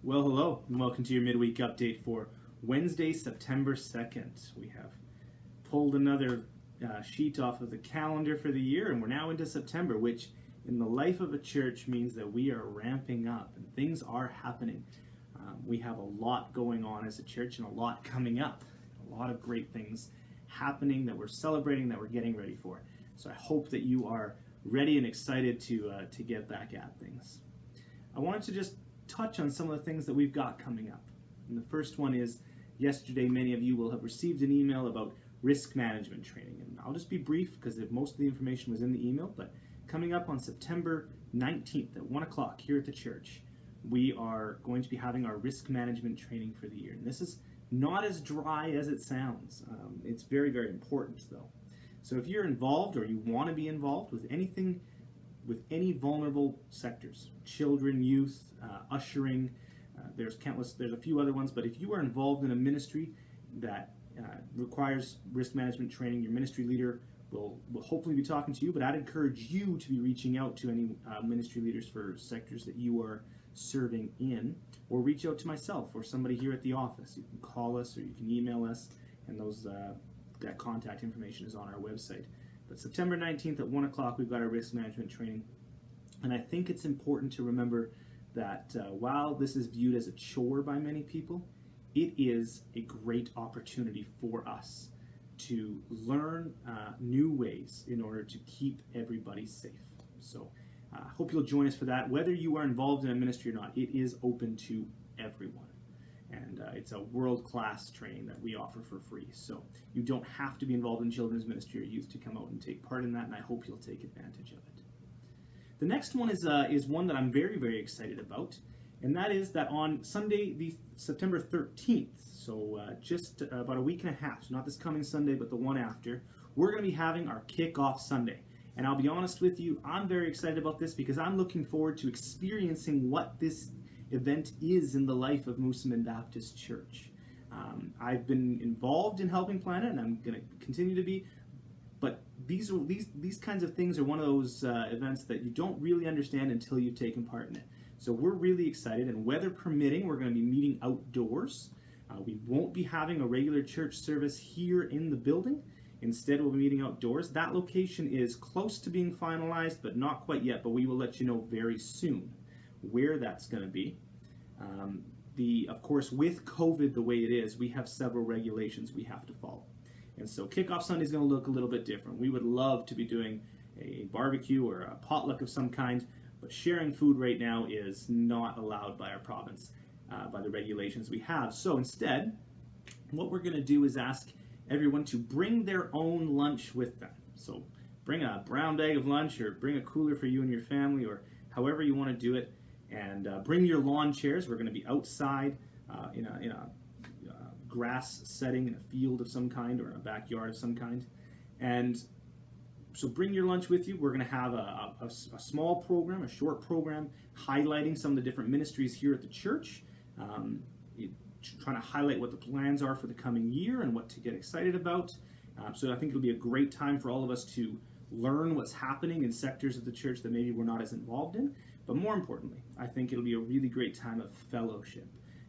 Well, hello, and welcome to your midweek update for Wednesday, September 2nd. We have pulled another sheet off of the calendar for the year, and we're now into September, which in the life of a church means that we are ramping up and things are happening. We have a lot going on as a church and a lot coming up. A lot of great things happening that we're celebrating, that we're getting ready for. So I hope that you are ready and excited to get back at things. I wanted to just touch on some of the things that we've got coming up. And the first one is, yesterday many of you will have received an email about risk management training. And I'll just be brief because most of the information was in the email, but coming up on September 19th at 1 o'clock here at the church, we are going to be having our risk management training for the year. And this is not as dry as it sounds. It's very, very important though. So if you're involved or you want to be involved with anything, with any vulnerable sectors, children, youth, ushering, there's a few other ones, but if you are involved in a ministry that requires risk management training, your ministry leader will hopefully be talking to you, but I'd encourage you to be reaching out to any ministry leaders for sectors that you are serving in, or reach out to myself or somebody here at the office. You can call us or you can email us, and that contact information is on our website. But September 19th at 1 o'clock, we've got our risk management training. And I think it's important to remember that while this is viewed as a chore by many people, it is a great opportunity for us to learn new ways in order to keep everybody safe. So I hope you'll join us for that. Whether you are involved in a ministry or not, it is open to everyone. And it's a world-class training that we offer for free. So you don't have to be involved in children's ministry or youth to come out and take part in that, and I hope you'll take advantage of it. The next one is one that I'm very, very excited about, and that is that on Sunday, the September 13th, so just about a week and a half, so not this coming Sunday, but the one after, we're going to be having our Kickoff Sunday. And I'll be honest with you, I'm very excited about this because I'm looking forward to experiencing what this event is in the life of Moosomin Baptist Church. I've been involved in helping plan it, and I'm going to continue to be, but these kinds of things are one of those events that you don't really understand until you've taken part in it. So we're really excited, and weather permitting, we're going to be meeting outdoors. We won't be having a regular church service here in the building. Instead, we'll be meeting outdoors. That location is close to being finalized, but not quite yet, but we will let you know very soon where that's going to be. Of course, with COVID the way it is, we have several regulations we have to follow. And so Kickoff Sunday is going to look a little bit different. We would love to be doing a barbecue or a potluck of some kind, but sharing food right now is not allowed by our province, by the regulations we have. So instead, what we're going to do is ask everyone to bring their own lunch with them. So bring a brown bag of lunch, or bring a cooler for you and your family, or however you want to do it. And bring your lawn chairs. We're going to be outside in a grass setting, in a field of some kind, or in a backyard of some kind. And so bring your lunch with you. We're going to have a small program, a short program, highlighting some of the different ministries here at the church, trying to highlight what the plans are for the coming year and what to get excited about. So I think it'll be a great time for all of us to learn what's happening in sectors of the church that maybe we're not as involved in. But more importantly, I think it'll be a really great time of fellowship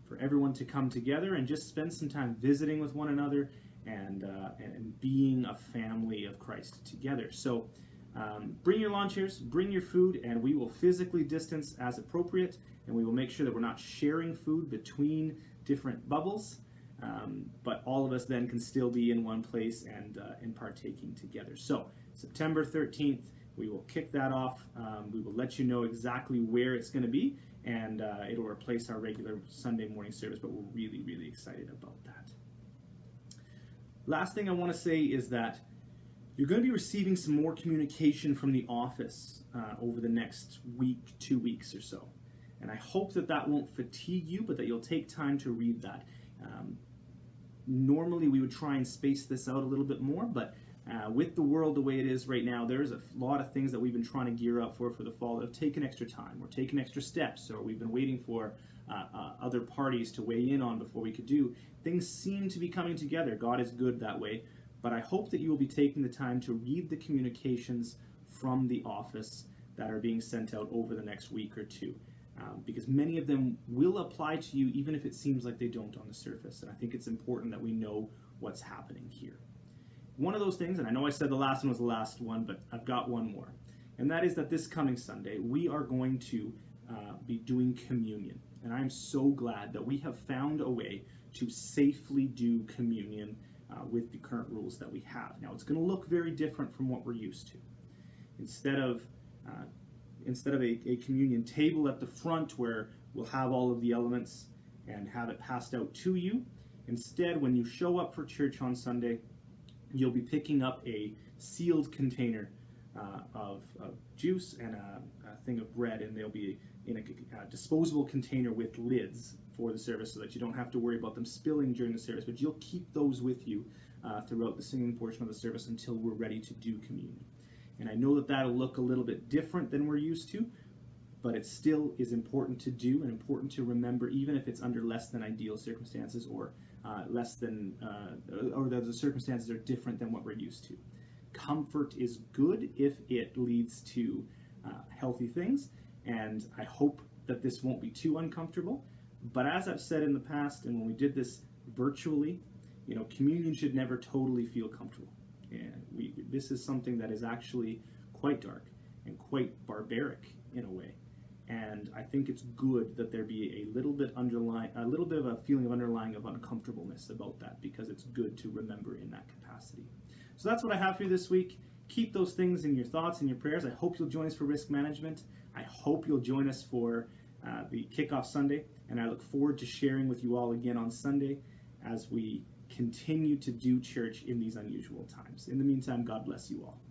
for everyone to come together and just spend some time visiting with one another and being a family of Christ together. So bring your lawn chairs, bring your food, and we will physically distance as appropriate, and we will make sure that we're not sharing food between different bubbles, but all of us then can still be in one place and partaking together. So September 13th, we will kick that off. We will let you know exactly where it's going to be, and it'll replace our regular Sunday morning service, but we're really, really excited about that. Last thing I want to say is that you're going to be receiving some more communication from the office over the next week, 2 weeks or so. And I hope that won't fatigue you, but that you'll take time to read that. Normally we would try and space this out a little bit more, but with the world the way it is right now, there's a lot of things that we've been trying to gear up for the fall that have taken extra time. We're taking extra steps, or we've been waiting for other parties to weigh in on before we could do. Things seem to be coming together. God is good that way. But I hope that you will be taking the time to read the communications from the office that are being sent out over the next week or two. because many of them will apply to you even if it seems like they don't on the surface. And I think it's important that we know what's happening here. One of those things, and I know I said the last one was the last one, but I've got one more, and that is that this coming Sunday we are going to be doing communion. And I'm so glad that we have found a way to safely do communion with the current rules that we have. Now, it's going to look very different from what we're used to. Instead of a communion table at the front where we'll have all of the elements and have it passed out to you, instead, when you show up for church on Sunday, you'll be picking up a sealed container of juice and a thing of bread, and they'll be in a disposable container with lids for the service so that you don't have to worry about them spilling during the service, but you'll keep those with you throughout the singing portion of the service until we're ready to do communion. And I know that that'll look a little bit different than we're used to, but it still is important to do and important to remember, even if it's under less than ideal circumstances or or that the circumstances are different than what we're used to. Comfort is good if it leads to healthy things, and I hope that this won't be too uncomfortable. But as I've said in the past, and when we did this virtually, communion should never totally feel comfortable. And this is something that is actually quite dark and quite barbaric in a way. And I think it's good that there be a little bit of a feeling of underlying of uncomfortableness about that, because it's good to remember in that capacity. So that's what I have for you this week. Keep those things in your thoughts and your prayers. I hope you'll join us for risk management. I hope you'll join us for the Kickoff Sunday, and I look forward to sharing with you all again on Sunday as we continue to do church in these unusual times. In the meantime, God bless you all.